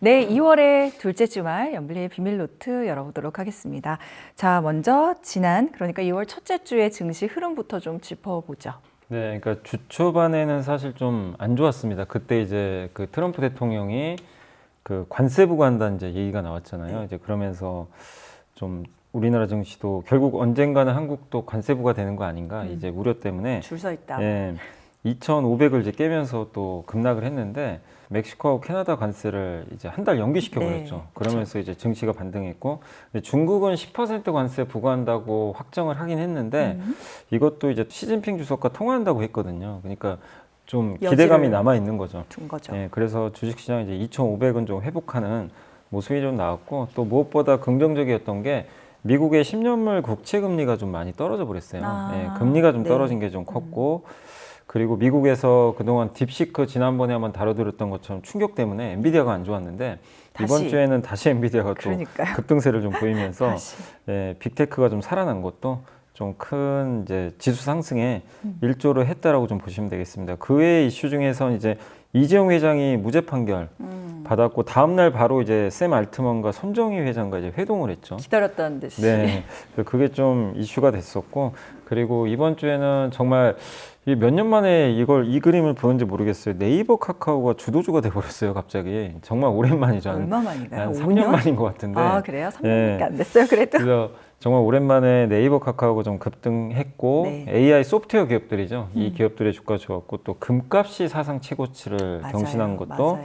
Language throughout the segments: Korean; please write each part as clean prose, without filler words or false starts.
네, 2월의 둘째 주말 연블리의 비밀 노트 열어보도록 하겠습니다. 자, 먼저 그러니까 2월 첫째 주의 증시 흐름부터 좀 짚어보죠. 네, 그러니까 주 초반에는 사실 좀 안 좋았습니다. 그때 이제 그 트럼프 대통령이 그 관세 부과한다는 이제 얘기가 나왔잖아요. 이제 그러면서 좀 우리나라 증시도 결국 언젠가는 한국도 관세 부과되는 거 아닌가 이제 우려 때문에 줄 서 있다. 예, 2,500을 이제 깨면서 또 급락을 했는데 멕시코하고 캐나다 관세를 이제 한 달 연기시켜 버렸죠. 네, 그러면서 이제 증시가 반등했고 근데 중국은 10% 관세 부과한다고 확정을 하긴 했는데 이것도 이제 시진핑 주석과 통화한다고 했거든요. 그러니까 좀 기대감이 남아 있는 거죠. 둔 거죠. 예, 그래서 주식시장 이제 2,500은 좀 회복하는 모습이 좀 나왔고 또 무엇보다 긍정적이었던 게 미국의 10년물 국채 금리가 좀 많이 떨어져 버렸어요. 예, 금리가 좀 떨어진 게 좀 컸고 그리고 미국에서 그동안 딥시크 지난번에 한번 다뤄드렸던 것처럼 충격 때문에 엔비디아가 안 좋았는데 이번 주에는 다시 엔비디아가 또 급등세를 좀 보이면서 예, 빅테크가 좀 살아난 것도 좀 큰 이제 지수 상승에 일조를 했다라고 좀 보시면 되겠습니다. 그 외의 이슈 중에선 이제 이재용 회장이 무죄 판결 받았고 다음 날 바로 이제 샘 알트먼과 손정희 회장과 이제 회동을 했죠. 기다렸다는 듯이. 네, 그게 좀 이슈가 됐었고 그리고 이번 주에는 정말 몇 년 만에 이 그림을 보는지 모르겠어요. 네이버 카카오가 주도주가 돼버렸어요, 갑자기. 정말 오랜만이죠. 얼마 만인가요? 한 3년 만인 것 같은데. 아, 그래요? 3년밖에 안 됐어요, 그래도? 그래서 정말 오랜만에 네이버 카카오가 좀 급등했고 AI 소프트웨어 기업들이죠. 이 기업들의 주가 좋았고 또 금값이 사상 최고치를 경신한 것도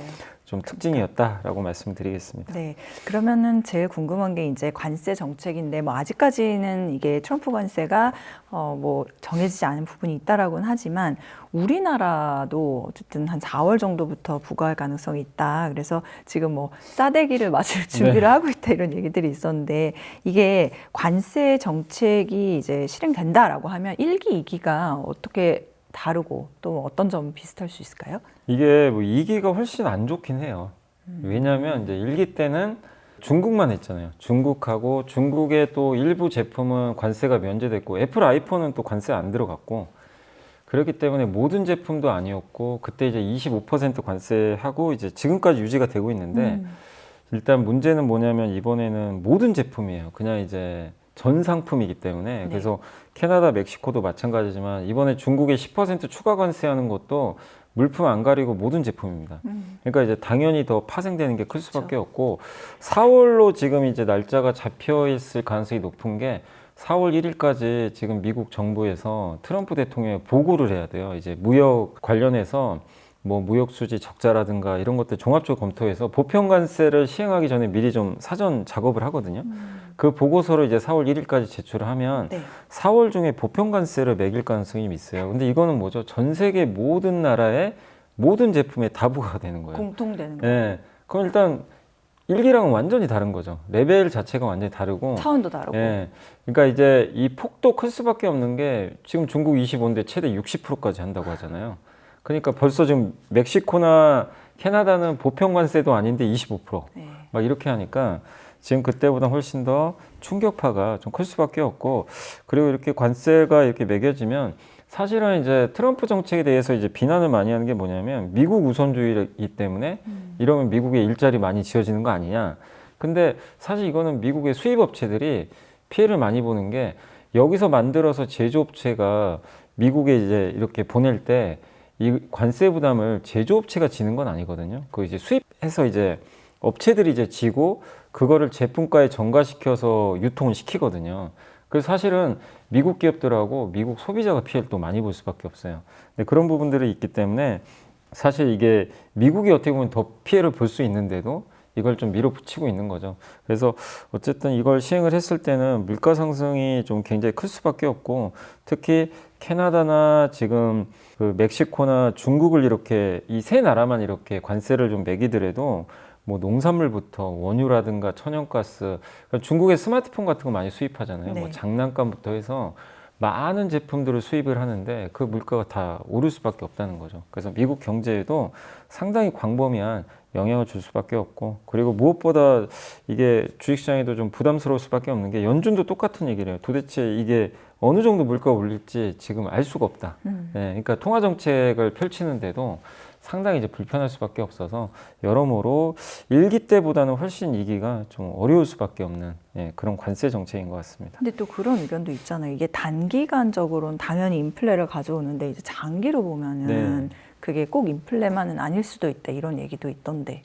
좀 특징이었다라고 말씀드리겠습니다. 네, 그러면은 제일 궁금한 게 이제 관세 정책인데 뭐 아직까지는 이게 트럼프 관세가 뭐 정해지지 않은 부분이 있다라고는 하지만 우리나라도 어쨌든 한 4월 정도부터 부과할 가능성이 있다. 그래서 지금 뭐 싸대기를 맞을 준비를 하고 있다 이런 얘기들이 있었는데 이게 관세 정책이 이제 실행된다라고 하면 1기, 2기가 어떻게 다르고 또 어떤 점 비슷할 수 있을까요? 이게 뭐 2기가 훨씬 안 좋긴 해요. 왜냐하면 이제 1기 때는 중국만 했잖아요. 중국하고 중국의 또 일부 제품은 관세가 면제됐고 애플 아이폰은 또 관세 안 들어갔고 그렇기 때문에 모든 제품도 아니었고 그때 이제 25% 관세하고 이제 지금까지 유지가 되고 있는데 일단 문제는 뭐냐면 이번에는 모든 제품이에요. 그냥 이제 전 상품이기 때문에 그래서 캐나다, 멕시코도 마찬가지지만 이번에 중국에 10% 추가 관세하는 것도 물품 안 가리고 모든 제품입니다. 그러니까 이제 당연히 더 파생되는 게 클 수밖에 없고 4월로 지금 이제 날짜가 잡혀 있을 가능성이 높은 게 4월 1일까지 지금 미국 정부에서 트럼프 대통령에 보고를 해야 돼요. 이제 무역 관련해서 뭐 무역 수지 적자라든가 이런 것들 종합적으로 검토해서 보편 관세를 시행하기 전에 미리 좀 사전 작업을 하거든요. 그 보고서를 이제 4월 1일까지 제출을 하면 4월 중에 보편 관세를 매길 가능성이 있어요. 근데 이거는 뭐죠? 전 세계 모든 나라의 모든 제품에 다 부과가 되는 거예요. 공통되는 거예요. 네. 그럼 일단 1기랑은 완전히 다른 거죠. 레벨 자체가 완전히 다르고 차원도 다르고. 예. 그러니까 이제 이 폭도 클 수밖에 없는 게 지금 중국 25인데 최대 60%까지 한다고 하잖아요. 그러니까 벌써 지금 멕시코나 캐나다는 보편 관세도 아닌데 25%. 막 이렇게 하니까 지금 그때보다 훨씬 더 충격파가 좀 클 수밖에 없고 그리고 이렇게 관세가 이렇게 매겨지면 사실은 이제 트럼프 정책에 대해서 이제 비난을 많이 하는 게 뭐냐면 미국 우선주의이기 때문에 이러면 미국에 일자리 많이 지어지는 거 아니냐. 근데 사실 이거는 미국의 수입 업체들이 피해를 많이 보는 게 여기서 만들어서 제조업체가 미국에 이제 이렇게 보낼 때 이 관세 부담을 제조업체가 지는 건 아니거든요. 그 이제 수입해서 이제 업체들이 이제 지고 그거를 제품가에 전가시켜서 유통을 시키거든요. 그래서 사실은 미국 기업들하고 미국 소비자가 피해를 또 많이 볼 수밖에 없어요. 근데 그런 부분들이 있기 때문에 사실 이게 미국이 어떻게 보면 더 피해를 볼 수 있는데도 이걸 좀 밀어붙이고 있는 거죠. 그래서 어쨌든 이걸 시행을 했을 때는 물가 상승이 좀 굉장히 클 수밖에 없고 특히 캐나다나 지금 그 멕시코나 중국을 이렇게 이 세 나라만 이렇게 관세를 좀 매기더라도 뭐 농산물부터 원유라든가 천연가스, 그러니까 중국의 스마트폰 같은 거 많이 수입하잖아요. 뭐 장난감부터 해서 많은 제품들을 수입을 하는데 그 물가가 다 오를 수밖에 없다는 거죠. 그래서 미국 경제에도 상당히 광범위한 영향을 줄 수밖에 없고 그리고 무엇보다 이게 주식시장에도 좀 부담스러울 수밖에 없는 게 연준도 똑같은 얘기를 해요. 도대체 이게 어느 정도 물가가 올릴지 지금 알 수가 없다. 네, 그러니까 통화정책을 펼치는데도 상당히 이제 불편할 수밖에 없어서 여러모로 1기 때보다는 훨씬 2기가 좀 어려울 수밖에 없는 그런 관세 정책인 것 같습니다. 근데 또 그런 의견도 있잖아요. 이게 단기간적으로는 당연히 인플레를 가져오는데 이제 장기로 보면은 그게 꼭 인플레만은 아닐 수도 있다 이런 얘기도 있던데.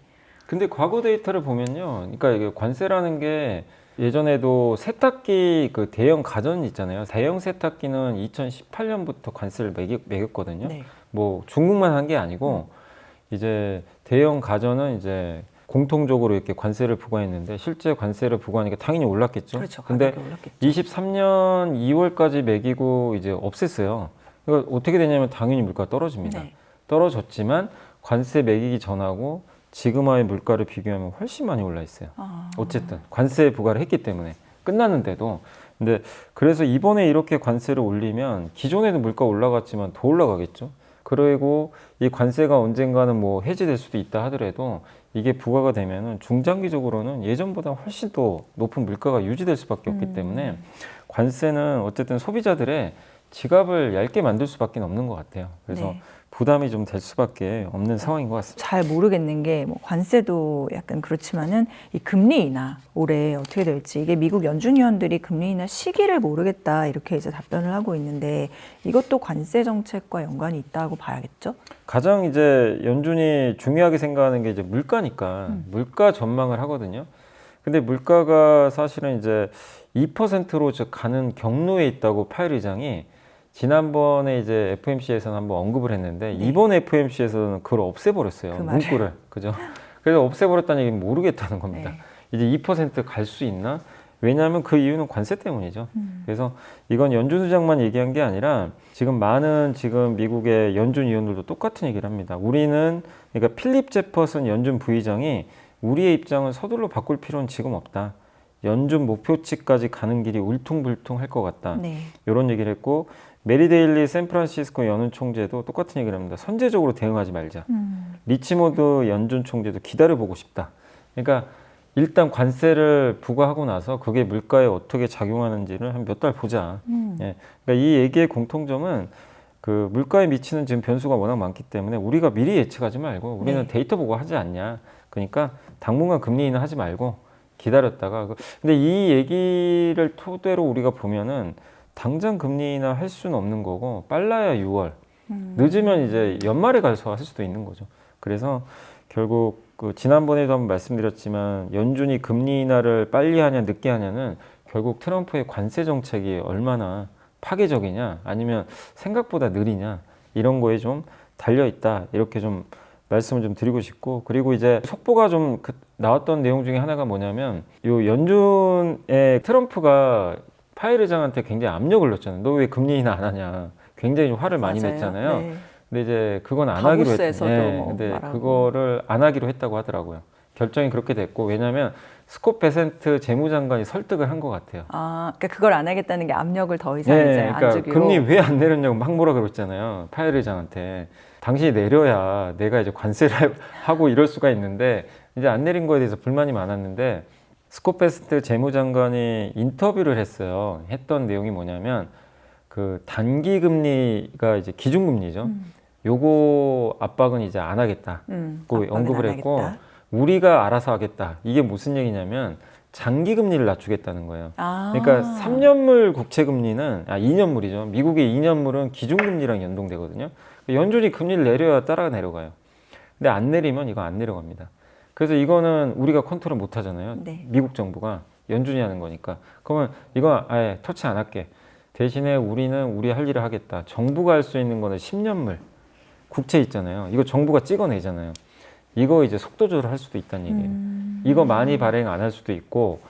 근데 과거 데이터를 보면요, 그러니까 이게 관세라는 게 예전에도 세탁기 그 대형 가전 있잖아요. 대형 세탁기는 2018년부터 관세를 매겼거든요. 네. 뭐 중국만 한 게 아니고 이제 대형 가전은 이제 공통적으로 이렇게 관세를 부과했는데 실제 관세를 부과하니까 당연히 올랐겠죠. 그렇죠. 근데 가격이 올랐겠죠. 23년 2월까지 매기고 이제 없앴어요. 그러니까 어떻게 되냐면 당연히 물가가 떨어집니다. 네. 떨어졌지만 관세 매기기 전하고 지금의 물가를 비교하면 훨씬 많이 올라 있어요. 어쨌든 관세 부과를 했기 때문에 끝났는데도. 근데 그래서 이번에 이렇게 관세를 올리면 기존에는 물가 올라갔지만 더 올라가겠죠. 그리고 이 관세가 언젠가는 뭐 해지될 수도 있다 하더라도 이게 부과가 되면은 중장기적으로는 예전보다 훨씬 더 높은 물가가 유지될 수밖에 없기 때문에 관세는 어쨌든 소비자들의 지갑을 얇게 만들 수밖에 없는 것 같아요. 그래서 네. 부담이 좀 될 수밖에 없는 상황인 것 같습니다. 잘 모르겠는 게 뭐 관세도 약간 그렇지만은 이 금리 인하 올해 어떻게 될지 이게 미국 연준위원들이 금리 인하 시기를 모르겠다 이렇게 이제 답변을 하고 있는데 이것도 관세 정책과 연관이 있다고 봐야겠죠? 가장 이제 연준이 중요하게 생각하는 게 이제 물가니까 물가 전망을 하거든요. 근데 물가가 사실은 이제 2%로 가는 경로에 있다고 파웰 의장이 지난번에 이제 FOMC에서는 한번 언급을 했는데 이번 FOMC에서는 그걸 없애버렸어요. 그 말을. 문구를. 그죠? 그래서 없애버렸다는 얘기는 모르겠다는 겁니다. 네. 이제 2%갈 수 있나? 왜냐하면 그 이유는 관세 때문이죠. 그래서 이건 연준 의장만 얘기한 게 아니라 지금 많은 지금 미국의 연준 위원들도 똑같은 얘기를 합니다. 우리는 그러니까 필립 제퍼슨 연준 부의장이 우리의 입장은 서둘러 바꿀 필요는 지금 없다. 연준 목표치까지 가는 길이 울퉁불퉁할 것 같다. 네. 이런 얘기를 했고 메리 데일리 샌프란시스코 연은 총재도 똑같은 얘기를 합니다. 선제적으로 대응하지 말자. 리치모드 연준 총재도 기다려보고 싶다. 그러니까 일단 관세를 부과하고 나서 그게 물가에 어떻게 작용하는지를 한 몇 달 보자. 예. 그러니까 이 얘기의 공통점은 그 물가에 미치는 지금 변수가 워낙 많기 때문에 우리가 미리 예측하지 말고 우리는 네. 데이터 보고 하지 않냐. 그러니까 당분간 금리 인하 하지 말고 기다렸다가 근데 이 얘기를 토대로 우리가 보면은 당장 금리 인하 할 수는 없는 거고 빨라야 6월 늦으면 이제 연말에 가서 할 수도 있는 거죠. 그래서 결국 그 지난번에도 한번 말씀드렸지만 연준이 금리 인하를 빨리 하냐 늦게 하냐는 결국 트럼프의 관세 정책이 얼마나 파괴적이냐 아니면 생각보다 느리냐 이런 거에 좀 달려 있다 이렇게 좀 말씀을 좀 드리고 싶고 그리고 이제 속보가 좀 나왔던 내용 중에 하나가 뭐냐면 요 연준의 트럼프가 파웰 의장한테 굉장히 압력을 넣었잖아요. 너 왜 금리 인하 안 하냐. 굉장히 화를 많이 맞아요. 냈잖아요. 네. 근데 이제 그건 안 하기로 다보스에서도 했는데 뭐 근데 말하고. 그거를 안 하기로 했다고 하더라고요. 결정이 그렇게 됐고 왜냐하면 스콧 베센트 재무장관이 설득을 한 것 같아요. 그러니까 그걸 안 하겠다는 게 압력을 더 이상 이제 안 그러니까 주기로. 금리 왜 안 내렸냐고 막 뭐라 그랬잖아요. 파웰 의장한테. 당신이 내려야 내가 이제 관세를 하고 이럴 수가 있는데 이제 안 내린 거에 대해서 불만이 많았는데 스콧 베센트 재무장관이 인터뷰를 했어요. 했던 내용이 뭐냐면 그 단기 금리가 이제 기준금리죠. 요거 압박은 이제 안 하겠다. 그 압박은 언급을 안 했고 하겠다. 우리가 알아서 하겠다. 이게 무슨 얘기냐면 장기 금리를 낮추겠다는 거예요. 그러니까 3년물 국채 금리는 2년물이죠. 미국의 2년물은 기준금리랑 연동되거든요. 연준이 금리를 내려야 따라 내려가요. 근데 안 내리면 이거 안 내려갑니다. 그래서 이거는 우리가 컨트롤 못 하잖아요. 네. 미국 정부가 연준이 하는 거니까. 그러면 이거 아예 터치 안 할게. 대신에 우리는 우리 할 일을 하겠다. 정부가 할 수 있는 거는 10년물 국채 있잖아요. 이거 정부가 찍어내잖아요. 이거 이제 속도 조절할 수도 있다는 얘기예요. 이거 많이 발행 안 할 수도 있고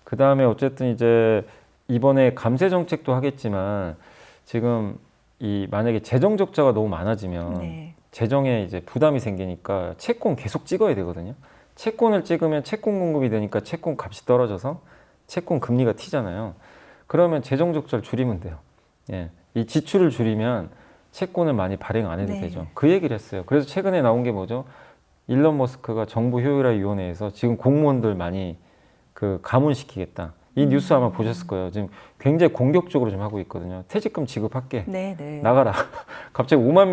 그 다음에 어쨌든 이제 이번에 감세 정책도 하겠지만 지금 이 만약에 재정 적자가 너무 많아지면 네. 재정에 이제 부담이 생기니까 채권 계속 찍어야 되거든요. 채권을 찍으면 채권 공급이 되니까 채권 값이 떨어져서 채권 금리가 튀잖아요. 그러면 재정 적자를 줄이면 돼요. 예. 이 지출을 줄이면 채권을 많이 발행 안 해도 네. 되죠. 그 얘기를 했어요. 그래서 최근에 나온 게 뭐죠? 일론 머스크가 정부 효율화 위원회에서 지금 공무원들 많이 그 가문시키겠다. 이 뉴스 아마 보셨을 거예요. 지금 굉장히 공격적으로 좀 하고 있거든요. 퇴직금 지급할게. 네. 나가라. 갑자기 5만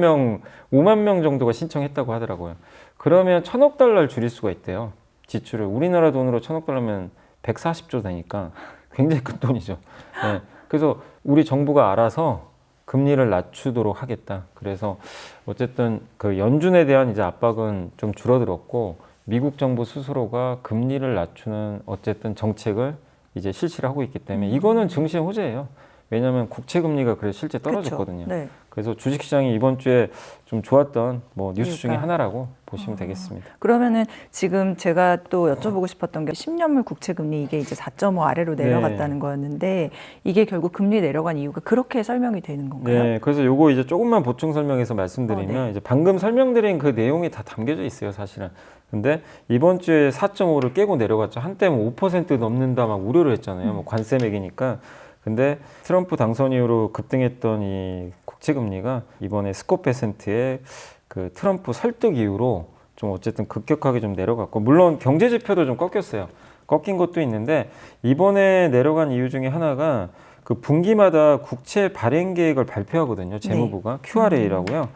명 정도가 신청했다고 하더라고요. 그러면 1,000억 달러를 줄일 수가 있대요. 지출을. 우리나라 돈으로 1,000억 달러면 140조 되니까 굉장히 큰 돈이죠. 네. 그래서 우리 정부가 알아서 금리를 낮추도록 하겠다. 그래서 어쨌든 그 연준에 대한 이제 압박은 좀 줄어들었고 미국 정부 스스로가 금리를 낮추는 어쨌든 정책을 이제 실시를 하고 있기 때문에 이거는 증시의 호재예요. 왜냐하면 국채 금리가 그래 실제 떨어졌거든요. 네. 그래서 주식시장이 이번 주에 좀 좋았던 뭐 뉴스 중에 이유가. 하나라고 보시면 되겠습니다. 그러면은 지금 제가 또 여쭤보고 싶었던 게 10년물 국채 금리 이게 이제 4.5 아래로 내려갔다는 거였는데 이게 결국 금리 내려간 이유가 그렇게 설명이 되는 건가요? 네, 그래서 요거 이제 조금만 보충 설명해서 말씀드리면 네. 이제 방금 설명드린 그 내용이 다 담겨져 있어요, 사실은. 근데 이번 주에 4.5를 깨고 내려갔죠. 한때는 5% 넘는다 막 우려를 했잖아요. 뭐 관세 매기니까. 근데 트럼프 당선 이후로 급등했던 이 국채 금리가 이번에 스코페센트의 그 트럼프 설득 이후로 좀 어쨌든 급격하게 좀 내려갔고, 물론 경제 지표도 좀 꺾였어요. 꺾인 것도 있는데 이번에 내려간 이유 중에 하나가 그 분기마다 국채 발행 계획을 발표하거든요. 재무부가 QRA라고요.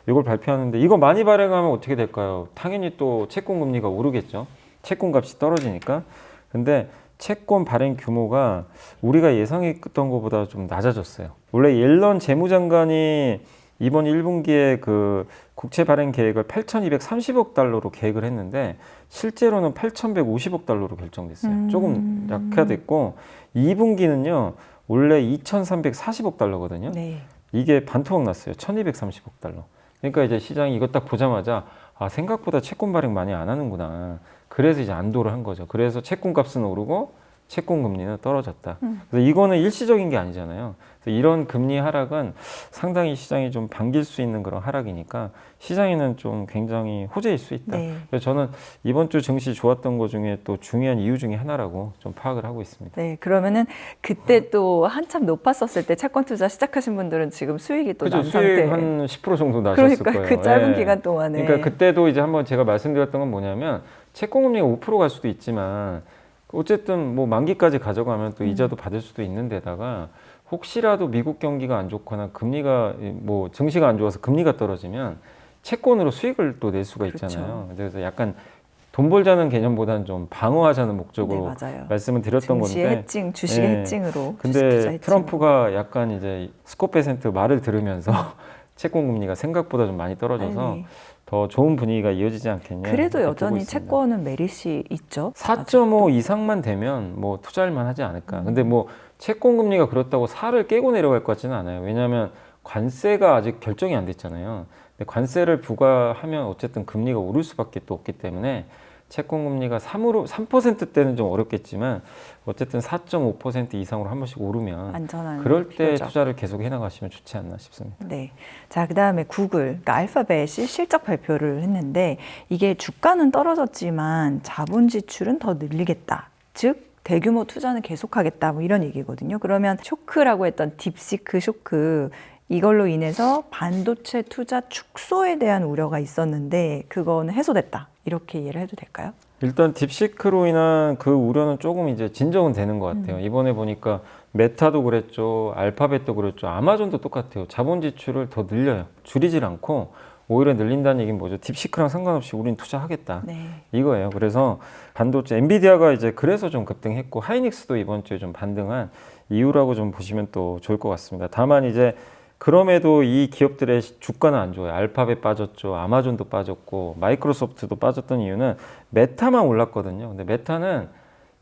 이걸 발표하는데 이거 많이 발행하면 어떻게 될까요? 당연히 또 채권 금리가 오르겠죠. 채권 값이 떨어지니까. 근데 채권 발행 규모가 우리가 예상했던 것보다 좀 낮아졌어요. 원래 옐런 재무장관이 이번 1분기에 그 국채 발행 계획을 8,230억 달러로 계획을 했는데 실제로는 8,150억 달러로 결정됐어요. 조금 약화됐고 2분기는요. 원래 2,340억 달러거든요. 네. 이게 반토막 났어요. 1,230억 달러. 그러니까 이제 시장이 이거 딱 보자마자 아, 생각보다 채권 발행 많이 안 하는구나. 그래서 이제 안도를 한 거죠. 그래서 채권 값은 오르고 채권 금리는 떨어졌다. 그래서 이거는 일시적인 게 아니잖아요. 그래서 이런 금리 하락은 상당히 시장이 좀 반길 수 있는 그런 하락이니까 시장에는 좀 굉장히 호재일 수 있다. 네. 그래서 저는 이번 주 증시 좋았던 것 중에 또 중요한 이유 중에 하나라고 좀 파악을 하고 있습니다. 네, 그러면은 그때 또 한참 높았었을 때 채권 투자 시작하신 분들은 지금 수익이 또 그죠. 난 수익 상태. 한 10% 정도 나셨을 그러니까 거예요. 그 짧은 예. 기간 동안에. 그러니까 그때도 이제 한번 제가 말씀드렸던 건 뭐냐면 채권 금리가 5%갈 수도 있지만 어쨌든 뭐 만기까지 가져가면 또 이자도 받을 수도 있는 데다가 혹시라도 미국 경기가 안 좋거나 금리가 뭐 증시가 안 좋아서 금리가 떨어지면 채권으로 수익을 또 낼 수가 있잖아요. 그렇죠. 그래서 약간 돈 벌자는 개념보다는 좀 방어하자는 목적으로 네, 맞아요. 말씀을 드렸던 증시의 건데 해칭, 주식의 예. 해칭으로. 주식 투자 근데 해칭으로. 트럼프가 약간 이제 스코페센트 말을 들으면서 채권 금리가 생각보다 좀 많이 떨어져서 빨리. 더 좋은 분위기가 이어지지 않겠냐. 그래도 이렇게 여전히 보고 있습니다. 채권은 메리시 있죠. 4.5 이상만 되면 뭐 투자할 만 하지 않을까. 근데 뭐 채권 금리가 그렇다고 4를 깨고 내려갈 것 같지는 않아요. 왜냐하면 관세가 아직 결정이 안 됐잖아요. 근데 관세를 부과하면 어쨌든 금리가 오를 수밖에 또 없기 때문에 채권 금리가 3%대는 좀 어렵겠지만 어쨌든 4.5% 이상으로 한 번씩 오르면 안전한 그럴 때 필요죠. 투자를 계속 해나가시면 좋지 않나 싶습니다. 네. 자, 그다음에 구글, 그러니까 알파벳이 실적 발표를 했는데 이게 주가는 떨어졌지만 자본 지출은 더 늘리겠다. 즉 대규모 투자는 계속하겠다. 뭐 이런 얘기거든요. 그러면 쇼크라고 했던 딥시크 쇼크 이걸로 인해서 반도체 투자 축소에 대한 우려가 있었는데 그거는 해소됐다. 이렇게 이해를 해도 될까요? 일단 딥시크로 인한 그 우려는 조금 이제 진정은 되는 것 같아요. 이번에 보니까 메타도 그랬죠, 알파벳도 그랬죠, 아마존도 똑같아요. 자본 지출을 더 늘려요. 줄이질 않고 오히려 늘린다는 얘기는 뭐죠? 딥시크랑 상관없이 우린 투자하겠다. 네. 이거예요. 그래서 반도체 엔비디아가 이제 그래서 좀 급등했고 하이닉스도 이번 주에 좀 반등한 이유라고 좀 보시면 또 좋을 것 같습니다. 다만 이제 그럼에도 이 기업들의 주가는 안 좋아요. 알파벳 빠졌죠. 아마존도 빠졌고 마이크로소프트도 빠졌던 이유는 메타만 올랐거든요. 근데 메타는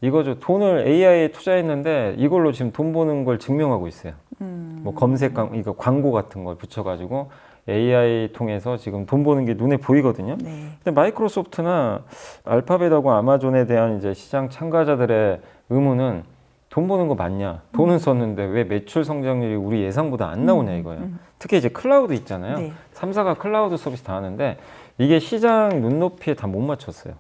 이거죠. 돈을 AI에 투자했는데 이걸로 지금 돈 버는 걸 증명하고 있어요. 뭐 검색 이거 광고 같은 걸 붙여가지고 AI 통해서 지금 돈 버는 게 눈에 보이거든요. 네. 근데 마이크로소프트나 알파벳하고 아마존에 대한 이제 시장 참가자들의 의문은 돈 버는 거 맞냐? 돈은 썼는데 왜 매출 성장률이 우리 예상보다 안 나오냐 이거예요. 특히 이제 클라우드 있잖아요. 네. 3사가 클라우드 서비스 다 하는데 이게 시장 눈높이에 다 못 맞췄어요.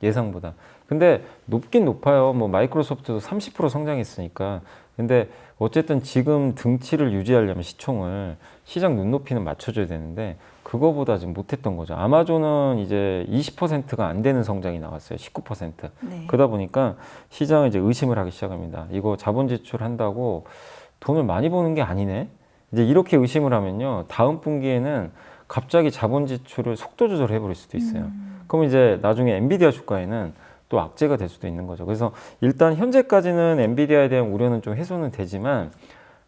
예상보다. 근데 높긴 높아요. 뭐 마이크로소프트도 30% 성장했으니까. 근데 어쨌든 지금 등치를 유지하려면 시총을 시장 눈높이는 맞춰줘야 되는데 그거보다 지금 못했던 거죠. 아마존은 이제 20%가 안 되는 성장이 나왔어요. 19%. 네. 그러다 보니까 시장은 이제 의심을 하기 시작합니다. 이거 자본 지출한다고 돈을 많이 버는 게 아니네. 이제 이렇게 의심을 하면요, 다음 분기에는 갑자기 자본 지출을 속도 조절해 버릴 수도 있어요. 그럼 이제 나중에 엔비디아 주가에는 또 악재가 될 수도 있는 거죠. 그래서 일단 현재까지는 엔비디아에 대한 우려는 좀 해소는 되지만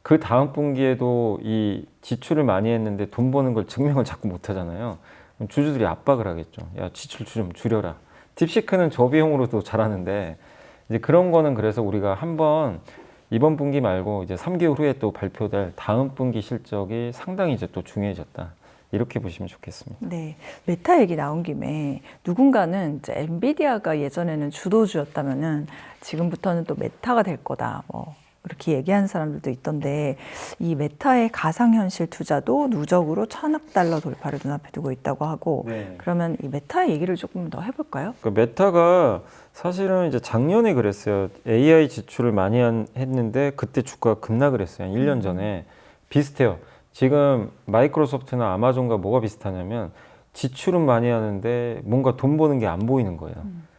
그 다음 분기에도 이 지출을 많이 했는데 돈 버는 걸 증명을 자꾸 못 하잖아요. 그럼 주주들이 압박을 하겠죠. 야, 지출 좀 줄여라. 딥시크는 저비용으로도 잘하는데 이제 그런 거는 그래서 우리가 한번 이번 분기 말고 이제 3개월 후에 또 발표될 다음 분기 실적이 상당히 이제 또 중요해졌다. 이렇게 보시면 좋겠습니다. 네, 메타 얘기 나온 김에 누군가는 이제 엔비디아가 예전에는 주도주였다면은 지금부터는 또 메타가 될 거다. 뭐 그렇게 얘기하는 사람들도 있던데 이 메타의 가상현실 투자도 누적으로 1,000억 달러 돌파를 눈앞에 두고 있다고 하고 네. 그러면 이 메타 얘기를 조금 더 해볼까요? 그 메타가 사실은 이제 작년에 그랬어요. AI 지출을 많이 했는데 그때 주가가 급락을 했어요. 한 1년 전에. 비슷해요. 지금 마이크로소프트나 아마존과 뭐가 비슷하냐면 지출은 많이 하는데 뭔가 돈 버는 게 안 보이는 거예요.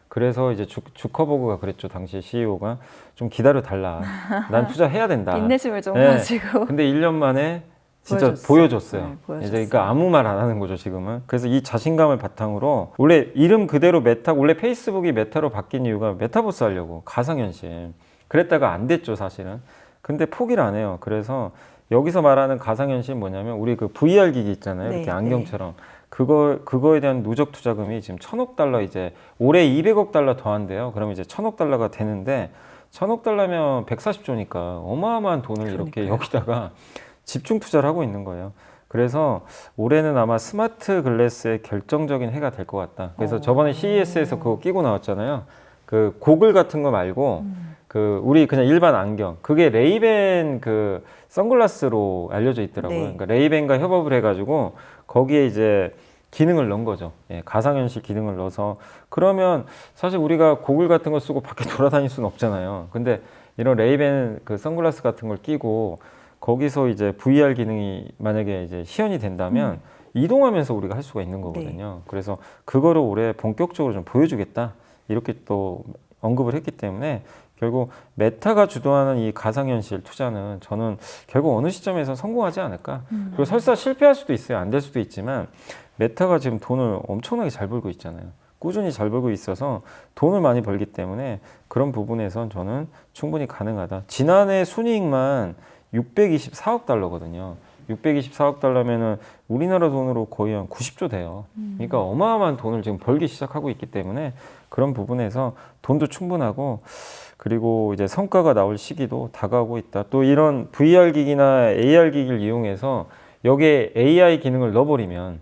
그래서 이제 주커버그가 그랬죠. 당시 CEO가 좀 기다려 달라. 난 투자해야 된다. 인내심을 좀 네. 가지고 근데 1년 만에 진짜 보여줬어요. 네, 보여줬어요. 이제 그러니까 아무 말 안 하는 거죠, 지금은. 그래서 이 자신감을 바탕으로 원래 이름 그대로 메타, 원래 페이스북이 메타로 바뀐 이유가 메타버스 하려고 가상현실. 그랬다가 안 됐죠, 사실은. 근데 포기를 안 해요. 그래서 여기서 말하는 가상현실 뭐냐면 우리 그 VR 기기 있잖아요. 네, 이렇게 안경처럼. 그거에 대한 누적 투자금이 지금 1,000억 달러 이제 올해 200억 달러 더한대요. 그러면 이제 1,000억 달러가 되는데 1,000억 달러면 140조니까 어마어마한 돈을 이렇게 그러니까요. 여기다가 집중 투자를 하고 있는 거예요. 그래서 올해는 아마 스마트 글래스의 결정적인 해가 될 것 같다. 그래서 저번에 CES에서 그거 끼고 나왔잖아요. 그 고글 같은 거 말고 그 우리 그냥 일반 안경 그게 레이벤 그 선글라스로 알려져 있더라고요. 네. 그러니까 레이벤과 협업을 해가지고 거기에 이제 기능을 넣은 거죠. 예, 가상현실 기능을 넣어서 그러면 사실 우리가 고글 같은 거 쓰고 밖에 돌아다닐 수는 없잖아요. 근데 이런 레이벤 그 선글라스 같은 걸 끼고 거기서 이제 VR 기능이 만약에 이제 시연이 된다면 이동하면서 우리가 할 수가 있는 거거든요. 그래서 그거를 올해 본격적으로 좀 보여주겠다 이렇게 또 언급을 했기 때문에 결국 메타가 주도하는 이 가상현실 투자는 저는 결국 어느 시점에서 성공하지 않을까. 그리고 설사 실패할 수도 있어요. 안 될 수도 있지만 메타가 지금 돈을 엄청나게 잘 벌고 있잖아요. 꾸준히 잘 벌고 있어서 돈을 많이 벌기 때문에 그런 부분에선 저는 충분히 가능하다. 지난해 순이익만 624억 달러거든요. 624억 달러면은 우리나라 돈으로 거의 한 90조 돼요. 그러니까 어마어마한 돈을 지금 벌기 시작하고 있기 때문에 그런 부분에서 돈도 충분하고 그리고 이제 성과가 나올 시기도 다가오고 있다. 또 이런 VR 기기나 AR 기기를 이용해서 여기에 AI 기능을 넣어버리면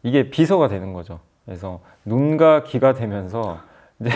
이게 비서가 되는 거죠. 그래서 눈과 귀가 되면서 이제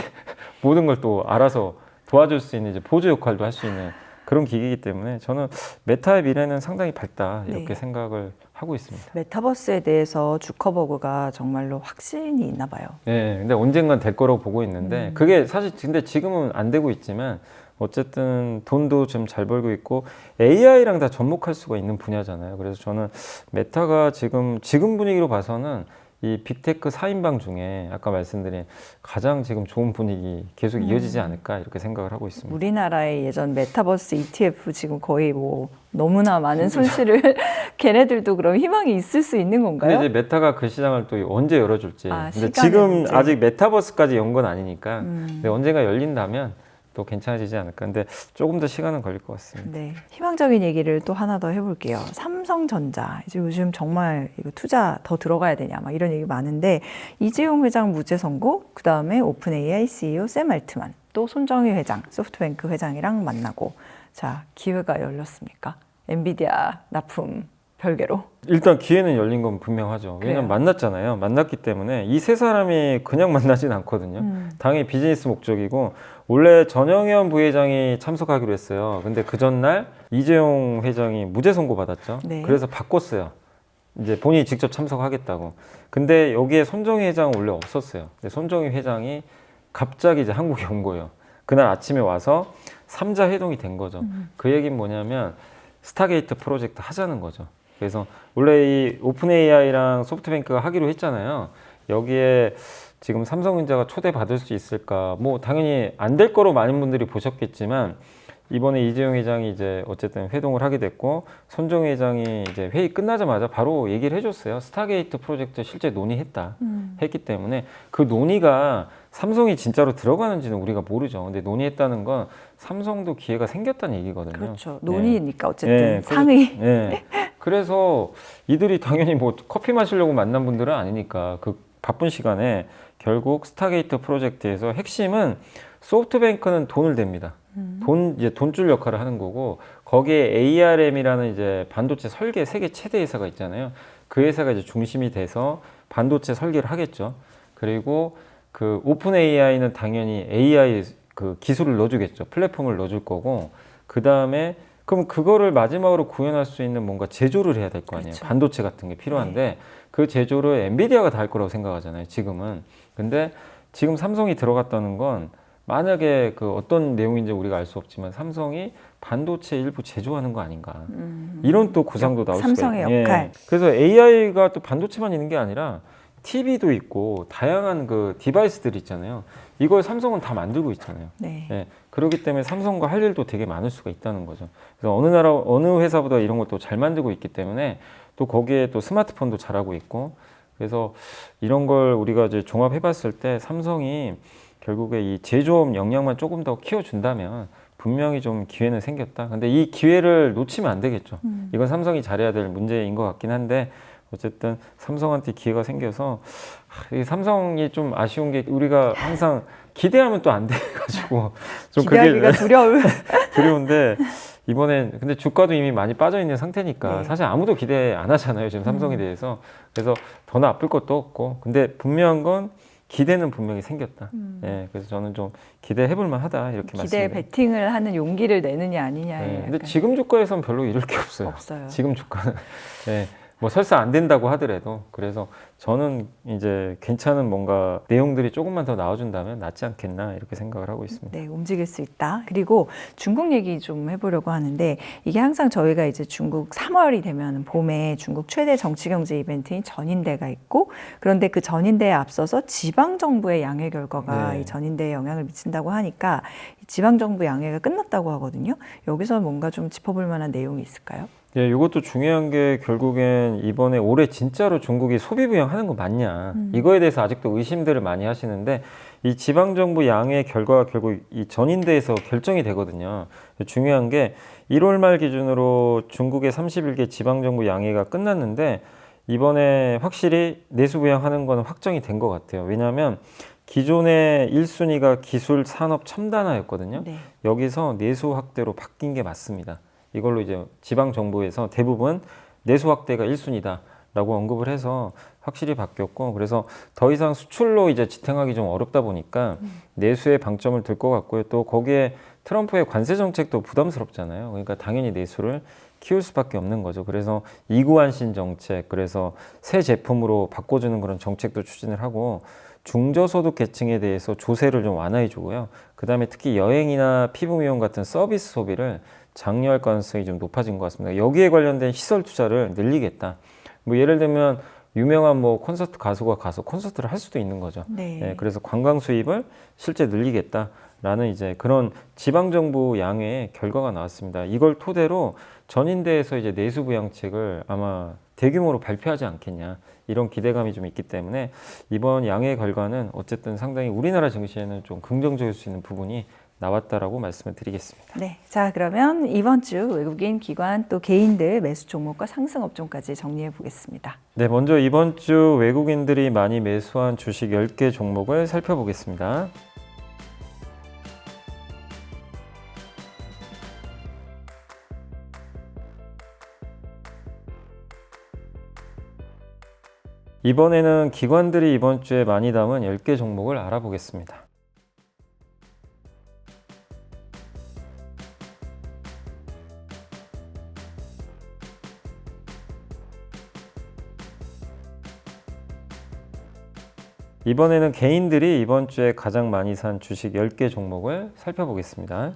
모든 걸 또 알아서 도와줄 수 있는 이제 보조 역할도 할 수 있는 그런 기기이기 때문에 저는 메타의 미래는 상당히 밝다 이렇게 네. 생각을 하고 있습니다. 메타버스에 대해서 주커버그가 정말로 확신이 있나 봐요. 네, 근데 언젠간 될 거라고 보고 있는데 그게 사실 근데 지금은 안 되고 있지만 어쨌든 돈도 좀 잘 벌고 있고 AI랑 다 접목할 수가 있는 분야잖아요. 그래서 저는 메타가 지금 분위기로 봐서는 이 빅테크 4인방 중에 아까 말씀드린 가장 지금 좋은 분위기 계속 이어지지 않을까 이렇게 생각을 하고 있습니다. 우리나라의 예전 메타버스 ETF 지금 거의 뭐 너무나 많은 손실을 걔네들도 그럼 희망이 있을 수 있는 건가요? 근데 이제 메타가 그 시장을 또 언제 열어줄지. 아, 근데 시간의 지금 문제. 아직 메타버스까지 연 건 아니니까 근데 언젠가 열린다면 또 괜찮아지지 않을까. 근데 조금 더 시간은 걸릴 것 같습니다. 네, 희망적인 얘기를 또 하나 더 해볼게요. 삼성전자 이제 요즘 정말 이거 투자 더 들어가야 되냐 막 이런 얘기 많은데 이재용 회장 무죄 선고, 그 다음에 오픈 AI CEO 샘 알트만, 또 손정희 회장 소프트뱅크 회장이랑 만나고 자 기회가 열렸습니까? 엔비디아 납품 별개로. 일단 기회는 열린 건 분명하죠. 왜냐면 그래요. 만났잖아요. 만났기 때문에 이 세 사람이 그냥 만나진 않거든요. 당연히 비즈니스 목적이고 원래 전영현 부회장이 참석하기로 했어요. 근데 그 전날 이재용 회장이 무죄 선고 받았죠. 네. 그래서 바꿨어요. 이제 본인이 직접 참석하겠다고. 근데 여기에 손정희 회장은 원래 없었어요. 근데 손정희 회장이 갑자기 이제 한국에 온 거예요. 그날 아침에 와서 3자 회동이 된 거죠. 그 얘기는 뭐냐면 스타게이트 프로젝트 하자는 거죠. 그래서 원래 이 오픈 AI랑 소프트뱅크가 하기로 했잖아요. 여기에 지금 삼성전자가 초대받을 수 있을까? 뭐 당연히 안 될 거로 많은 분들이 보셨겠지만 이번에 이재용 회장이 이제 어쨌든 회동을 하게 됐고 손정 회장이 이제 회의 끝나자마자 바로 얘기를 해줬어요. 스타게이트 프로젝트 실제 논의했다 했기 때문에 그 논의가 삼성이 진짜로 들어가는지는 우리가 모르죠. 근데 논의했다는 건 삼성도 기회가 생겼다는 얘기거든요. 그렇죠. 네. 논의니까 어쨌든 네, 상의. 네. 그래서 이들이 당연히 뭐 커피 마시려고 만난 분들은 아니니까 그 바쁜 시간에 결국 스타게이트 프로젝트에서 핵심은 소프트뱅크는 돈을 댑니다. 이제 돈줄 역할을 하는 거고 거기에 ARM이라는 이제 반도체 설계 세계 최대 회사가 있잖아요. 그 회사가 이제 중심이 돼서 반도체 설계를 하겠죠. 그리고 그 오픈 AI는 당연히 AI 그 기술을 넣어주겠죠. 플랫폼을 넣어줄 거고 그 다음에 그럼 그거를 마지막으로 구현할 수 있는 뭔가 제조를 해야 될 거 아니에요. 그렇죠. 반도체 같은 게 필요한데 그 제조를 엔비디아가 다 할 거라고 생각하잖아요. 지금은. 근데 지금 삼성이 들어갔다는 건 만약에 그 어떤 내용인지 우리가 알 수 없지만 삼성이 반도체 일부 제조하는 거 아닌가 이런 또 구상도 나올 수가 삼성의 있어요. 역할. 그래서 AI가 또 반도체만 있는 게 아니라 TV도 있고 다양한 그 디바이스들이 있잖아요. 이걸 삼성은 다 만들고 있잖아요. 네. 예, 그렇기 때문에 삼성과 할 일도 되게 많을 수가 있다는 거죠. 그래서 어느 나라 어느 회사보다 이런 것도 잘 만들고 있기 때문에 또 거기에 또 스마트폰도 잘하고 있고 그래서 이런 걸 우리가 이제 종합해봤을 때 삼성이 결국에 이 제조업 역량만 조금 더 키워준다면 분명히 좀 기회는 생겼다. 근데 이 기회를 놓치면 안 되겠죠. 이건 삼성이 잘해야 될 문제인 것 같긴 한데 어쨌든 삼성한테 기회가 생겨서 이 삼성이 좀 아쉬운 게 우리가 항상 기대하면 또 안 돼가지고 좀 기대하기가 두려울. 두려운데 이번엔 근데 주가도 이미 많이 빠져 있는 상태니까 네. 사실 아무도 기대 안 하잖아요. 지금 삼성에 대해서. 그래서 더 나쁠 것도 없고 근데 분명한 건 기대는 분명히 생겼다. 예, 그래서 저는 좀 기대해볼 만하다 이렇게 기대에 말씀드립니다. 베팅을 하는 용기를 내느냐 아니냐에 네, 근데 약간 지금 주가에선 별로 이럴 게 없어요. 없어요. 지금 주가는 예, 뭐 설사 안 된다고 하더라도 그래서 저는 이제 괜찮은 뭔가 내용들이 조금만 더 나와준다면 낫지 않겠나 이렇게 생각을 하고 있습니다. 네, 움직일 수 있다. 그리고 중국 얘기 좀 해보려고 하는데 이게 항상 저희가 이제 중국 3월이 되면 봄에 중국 최대 정치경제 이벤트인 전인대가 있고 그런데 그 전인대에 앞서서 지방정부의 양회 결과가 네. 이 전인대에 영향을 미친다고 하니까 이 지방정부 양회가 끝났다고 하거든요. 여기서 뭔가 좀 짚어볼 만한 내용이 있을까요? 예, 이것도 중요한 게 결국엔 이번에 올해 진짜로 중국이 소비 부양하는 거 맞냐 이거에 대해서 아직도 의심들을 많이 하시는데 이 지방정부 양회 결과가 결국 이 전인대에서 결정이 되거든요. 중요한 게 1월 말 기준으로 중국의 31개 지방정부 양회가 끝났는데 이번에 확실히 내수 부양하는 건 확정이 된 것 같아요. 왜냐하면 기존의 1순위가 기술 산업 첨단화였거든요. 네. 여기서 내수 확대로 바뀐 게 맞습니다. 이걸로 이제 지방 정부에서 대부분 내수 확대가 1순위다라고 언급을 해서 확실히 바뀌었고 그래서 더 이상 수출로 이제 지탱하기 좀 어렵다 보니까 내수에 방점을 둘 것 같고요. 또 거기에 트럼프의 관세 정책도 부담스럽잖아요. 그러니까 당연히 내수를 키울 수밖에 없는 거죠. 그래서 이구안신 정책, 그래서 새 제품으로 바꿔주는 그런 정책도 추진을 하고 중저소득 계층에 대해서 조세를 좀 완화해 주고요. 그 다음에 특히 여행이나 피부 미용 같은 서비스 소비를 장려할 가능성이 좀 높아진 것 같습니다. 여기에 관련된 시설 투자를 늘리겠다. 뭐 예를 들면 유명한 뭐 콘서트 가수가 가서 콘서트를 할 수도 있는 거죠. 네. 예, 그래서 관광 수입을 실제 늘리겠다라는 이제 그런 지방 정부 양회의 결과가 나왔습니다. 이걸 토대로 전인대에서 이제 내수 부양책을 아마 대규모로 발표하지 않겠냐 이런 기대감이 좀 있기 때문에 이번 양회 결과는 어쨌든 상당히 우리나라 증시에는 좀 긍정적일 수 있는 부분이 나왔다라고 말씀을 드리겠습니다. 네, 자 그러면 이번 주 외국인 기관 또 개인들 매수 종목과 상승 업종까지 정리해 보겠습니다. 네, 먼저 이번 주 외국인들이 많이 매수한 주식 10개 종목을 살펴보겠습니다. 이번에는 기관들이 이번 주에 많이 담은 10개 종목을 알아보겠습니다. 이번에는 개인들이 이번 주에 가장 많이 산 주식 10개 종목을 살펴보겠습니다.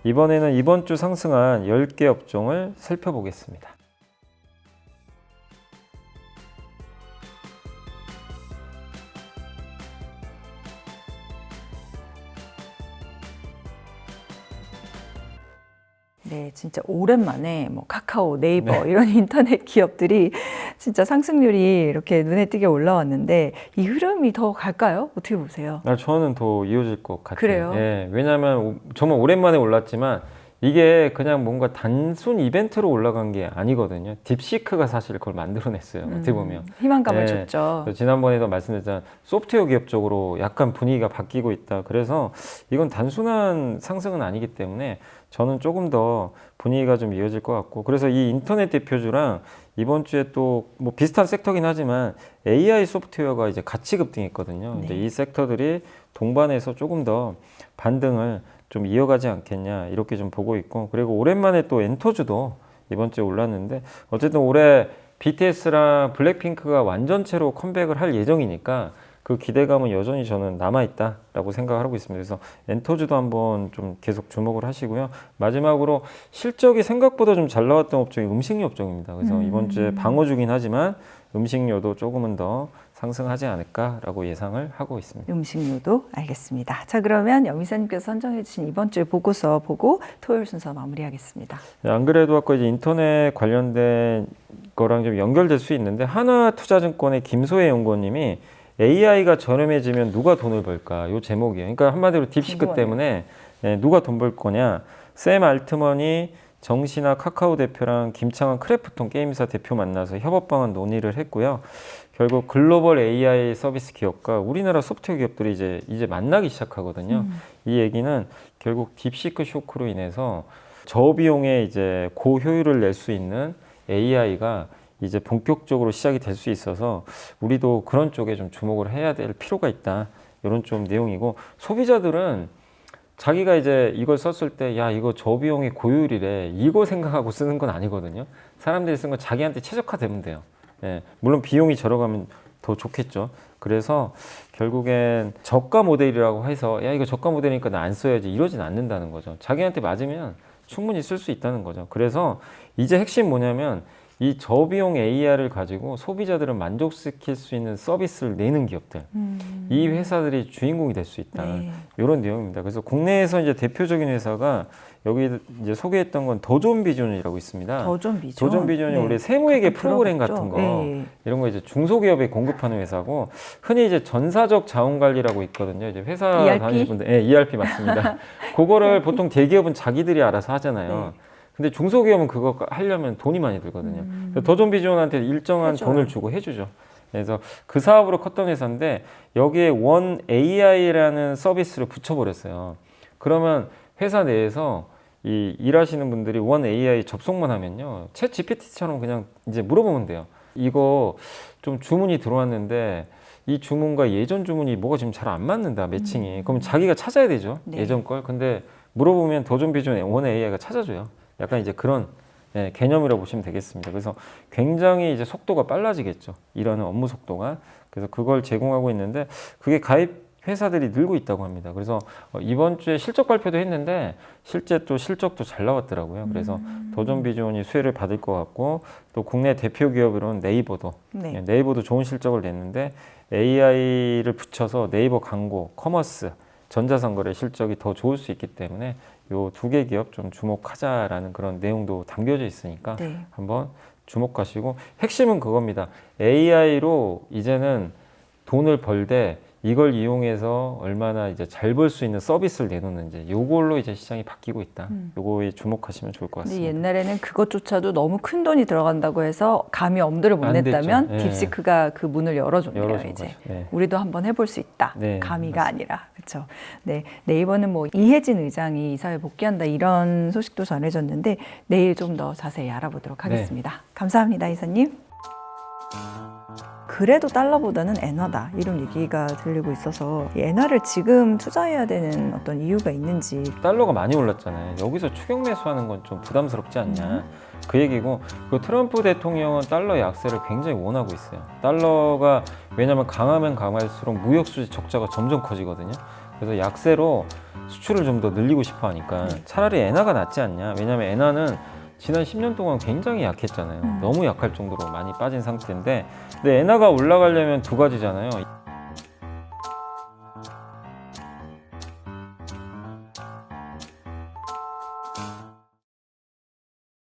이번에는 이번 주 상승한 10개 업종을 살펴보겠습니다. 네, 진짜 오랜만에 뭐 카카오, 네이버 이런 인터넷 기업들이 진짜 상승률이 이렇게 눈에 띄게 올라왔는데 이 흐름이 더 갈까요? 어떻게 보세요? 저는 더 이어질 것 같아요. 그래요? 예, 왜냐하면 정말 오랜만에 올랐지만 이게 그냥 뭔가 단순 이벤트로 올라간 게 아니거든요. 딥시크가 사실 그걸 만들어냈어요. 어떻게 보면. 희망감을 예, 줬죠. 지난번에도 말씀드렸지만 소프트웨어 기업 쪽으로 약간 분위기가 바뀌고 있다. 그래서 이건 단순한 상승은 아니기 때문에 저는 조금 더 분위기가 좀 이어질 것 같고, 그래서 이 인터넷 대표주랑 이번 주에 또 뭐 비슷한 섹터긴 하지만 AI 소프트웨어가 이제 같이 급등했거든요. 이제 이 섹터들이 동반해서 조금 더 반등을 좀 이어가지 않겠냐 이렇게 좀 보고 있고, 그리고 오랜만에 또 엔터주도 이번 주에 올랐는데 어쨌든 올해 BTS랑 블랙핑크가 완전체로 컴백을 할 예정이니까 그 기대감은 여전히 저는 남아있다라고 생각을 하고 있습니다. 그래서 엔터주도 한번 좀 계속 주목을 하시고요. 마지막으로 실적이 생각보다 좀 잘 나왔던 업종이 음식료 업종입니다. 그래서 이번 주에 방어주긴 하지만 음식료도 조금은 더 상승하지 않을까라고 예상을 하고 있습니다. 음식료도 알겠습니다. 자, 그러면 여미사님께서 선정해 주신 이번 주에 보고서 보고 토요일 순서 마무리하겠습니다. 안 그래도 아까 이제 인터넷 관련된 거랑 좀 연결될 수 있는데 하나투자증권의 김소혜 연구원님이 AI가 저렴해지면 누가 돈을 벌까? 요 제목이에요. 그러니까 한마디로 딥시크 때문에 누가 돈 벌 거냐? 샘 알트먼이 정시나 카카오 대표랑 김창완 크래프톤 게임사 대표 만나서 협업 방안 논의를 했고요. 결국 글로벌 AI 서비스 기업과 우리나라 소프트웨어 기업들이 이제 만나기 시작하거든요. 이 얘기는 결국 딥시크 쇼크로 인해서 저비용에 이제 고효율을 낼 수 있는 AI가 이제 본격적으로 시작이 될 수 있어서 우리도 그런 쪽에 좀 주목을 해야 될 필요가 있다. 이런 좀 내용이고, 소비자들은 자기가 이제 이걸 썼을 때 야 이거 저비용이 고효율이래 이거 생각하고 쓰는 건 아니거든요. 사람들이 쓴 건 자기한테 최적화되면 돼요. 예, 물론 비용이 절약하면 더 좋겠죠. 그래서 결국엔 저가 모델이라고 해서 야 이거 저가 모델이니까 나 안 써야지 이러진 않는다는 거죠. 자기한테 맞으면 충분히 쓸 수 있다는 거죠. 그래서 이제 핵심 뭐냐면 이 저비용 AI를 가지고 소비자들을 만족시킬 수 있는 서비스를 내는 기업들, 이 회사들이 주인공이 될 수 있다. 이런 내용입니다. 그래서 국내에서 이제 대표적인 회사가 여기 이제 소개했던 건 더 좋은 비전이라고 있습니다. 더 좋은 비전. 더 좋은 비전이 원래 세무회계 프로그램 같은 거 이런 거 이제 중소기업에 공급하는 회사고, 흔히 이제 전사적 자원 관리라고 있거든요. 이제 회사 ERP? 다니실 분들, ERP 맞습니다. 그거를 보통 대기업은 자기들이 알아서 하잖아요. 근데 중소기업은 그거 하려면 돈이 많이 들거든요. 더 좋은 비전한테 일정한 해줘요. 돈을 주고 해주죠. 그래서 그 사업으로 컸던 회사인데 여기에 원 AI라는 서비스를 붙여버렸어요. 그러면 회사 내에서 이 일하시는 분들이 원 AI 접속만 하면요, 챗 GPT처럼 그냥 이제 물어보면 돼요. 이거 좀 주문이 들어왔는데 이 주문과 예전 주문이 뭐가 지금 잘 안 맞는다, 매칭이. 그럼 자기가 찾아야 되죠, 예전 걸. 근데 물어보면 더 좋은 비전 원 AI가 찾아줘요. 약간 이제 그런 개념이라고 보시면 되겠습니다. 그래서 굉장히 이제 속도가 빨라지겠죠. 일하는 업무 속도가. 그래서 그걸 제공하고 있는데 그게 가입 회사들이 늘고 있다고 합니다. 그래서 이번 주에 실적 발표도 했는데 실제 또 실적도 잘 나왔더라고요. 그래서 도전 비전이 수혜를 받을 것 같고, 또 국내 대표 기업으로는 네이버도 네이버도 좋은 실적을 냈는데 AI를 붙여서 네이버 광고, 커머스, 전자상거래 실적이 더 좋을 수 있기 때문에 요 두 개 기업 좀 주목하자라는 그런 내용도 담겨져 있으니까 한번 주목하시고, 핵심은 그겁니다. AI로 이제는 돈을 벌되 이걸 이용해서 얼마나 이제 잘 벌 수 있는 서비스를 내놓는지, 요걸로 이제 시장이 바뀌고 있다. 요거에 주목하시면 좋을 것 같습니다. 근데 옛날에는 그것조차도 너무 큰 돈이 들어간다고 해서 감히 엄두를 못 안 냈다면 됐죠. 딥시크가 그 문을 열어줬네요. 열어준 이제 거죠. 우리도 한번 해볼 수 있다. 감히가 맞습니다. 아니라. 그렇죠. 네, 네이버는 뭐 이혜진 의장이 이사회 복귀한다 이런 소식도 전해졌는데 내일 좀 더 자세히 알아보도록 하겠습니다. 감사합니다, 이사님. 그래도 달러보다는 엔화다 이런 얘기가 들리고 있어서 이 엔화를 지금 투자해야 되는 어떤 이유가 있는지. 달러가 많이 올랐잖아요. 여기서 추격 매수하는 건 좀 부담스럽지 않냐, 그 얘기고, 그 트럼프 대통령은 달러 약세를 굉장히 원하고 있어요. 달러가 왜냐하면 강하면 강할수록 무역 수지 적자가 점점 커지거든요. 그래서 약세로 수출을 좀 더 늘리고 싶어 하니까 차라리 엔화가 낫지 않냐. 왜냐하면 엔화는 지난 10년 동안 굉장히 약했잖아요. 너무 약할 정도로 많이 빠진 상태인데, 근데 엔화가 올라가려면 두 가지잖아요.